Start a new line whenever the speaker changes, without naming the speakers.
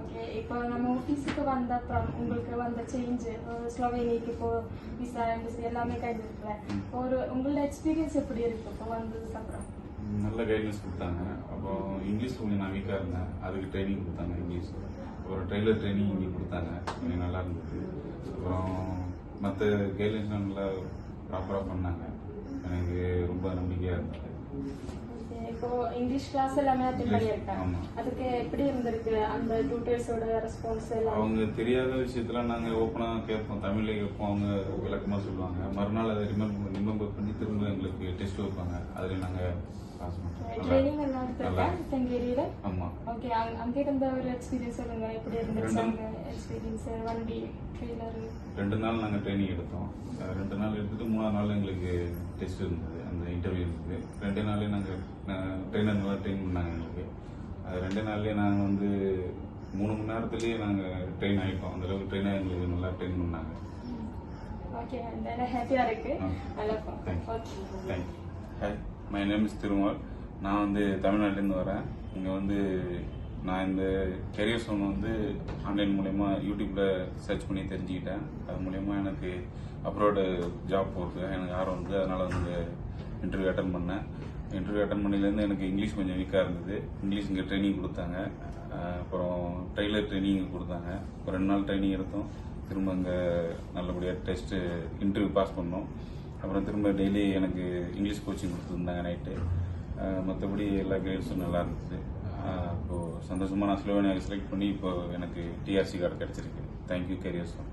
Okay, இப்போ நம்ம ஆஃபீஸுக்கு வந்த அப்புறம் உங்களுக்கு வந்த சேஞ்ச், ஸ்லோவேனியாக்கு இப்போ விசா எம்பசி எல்லாமே கைது இருக்குல்ல, ஒரு உங்களோட எக்ஸ்பீரியன்ஸ் எப்படி இருக்கு இப்போ வந்ததுக்கு அப்புறம்?
நல்ல கைட்லைன்ஸ் கொடுத்தாங்க. அப்புறம் இங்கிலீஷ் கொஞ்சம் நான் வீக்காக இருந்தேன், அதுக்கு ட்ரைனிங் கொடுத்தாங்க இங்கிலீஷ். அப்புறம் ட்ரெய்லர் ட்ரைனிங் இங்கே கொடுத்தாங்க, கொஞ்சம் நல்லா இருந்தது. அப்புறம் மற்ற கைட்லைன்ஸ்லாம் நல்லா ப்ராப்பராக பண்ணாங்க, எனக்கு ரொம்ப நம்பிக்கையாக இருந்தது.
இப்போ இங்கிலீஷ் கிளாஸ் எல்லாமே அட்டெண்ட் பண்ணியிருக்காங்க, அதுக்கு எப்படி இருந்திருக்கு அந்த டியூட்டர்ஸோட ரெஸ்பான்ஸ் எல்லாம்?
அவங்க தெரியாத விஷயத்துல நாங்கள் ஓப்பனாக கேட்போம், தமிழ்ல கேட்போம், அவங்க விளக்கமாக சொல்லுவாங்க. மறுநாள் அதை ரிமெம்பர் பண்ணி திரும்ப எங்களுக்கு டெஸ்ட் வைப்பாங்க, அதில் நாங்கள் பாஸ் பண்ணுவோம்.
ட்ரைனிங் எல்லாம் எடுத்திருக்கேன் தெங்கேரியில.
ஆமா.
ஓகே, அங்கே இருந்த ஒரு எக்ஸ்பீரியன்ஸ் சொல்லுங்க, எப்படி இருந்துச்சு அங்கே எக்ஸ்பீரியன்ஸ்? வண்டி ட்ரெய்லர்
2 நாள் நாங்கள் ட்ரைனிங் எடுத்தோம். 2 நாள் எடுத்துட்டு 3ஆவது நாள் எங்களுக்கு டெஸ்ட் இருந்தது, அந்த இன்டர்வியூ இருந்தது. 2 நாள்லேயே நாங்கள் ட்ரெயினர் நல்லா ட்ரெயின் பண்ணாங்க எங்களுக்கு. அது 2 நாள்லேயே நாங்கள் வந்து 3 மணி நேரத்துலேயே நாங்கள் ட்ரெயின் ஆகிட்டோம். அந்தளவுக்கு ட்ரெயினாக எங்களுக்கு நல்லா ட்ரெயின் பண்ணாங்க.
ஓகே, நல்லா ஹாப்பியாக இருக்கு. நல்லா
thank you. Hi, my name is Thirumal. நான் வந்து தமிழ்நாட்டிலேருந்து வரேன். இங்கே வந்து நான் இந்த கெரியர் சோன் வந்து ஆன்லைன் மூலயமா யூடியூப்பில் சர்ச் பண்ணி தெரிஞ்சுக்கிட்டேன். அது மூலயமா எனக்கு அப்ராடு ஜாப் போகிறது எனக்கு ஆர்வம் இருந்தது. அதனால் வந்து இன்டர்வியூ அட்டன் பண்ணேன். இன்டர்வியூ அட்டன் பண்ணிலேருந்து எனக்கு இங்கிலீஷ் கொஞ்சம் வீக்காக இருந்தது. இங்கிலீஷ் இங்கே ட்ரைனிங் கொடுத்தாங்க. அப்புறம் ட்ரெய்லர் ட்ரைனிங் கொடுத்தாங்க. ஒரு 2 நாள் ட்ரைனிங் எடுத்தோம். திரும்ப இங்கே நல்லபடியாக டெஸ்ட்டு இன்டர்வியூ பாஸ் பண்ணோம். அப்புறம் திரும்ப டெய்லி எனக்கு இங்கிலீஷ் கோச்சிங் கொடுத்துருந்தாங்க நைட்டு. மற்றபடி எல்லா கைட்ஸும் நல்லா இருந்தது. இப்போது சந்தோஷமாக நான் ஸ்லோவேனியாவை செலக்ட் பண்ணி இப்போ எனக்கு டிஆர்சி கார்டு கிடச்சிருக்கு. Thank you career zone.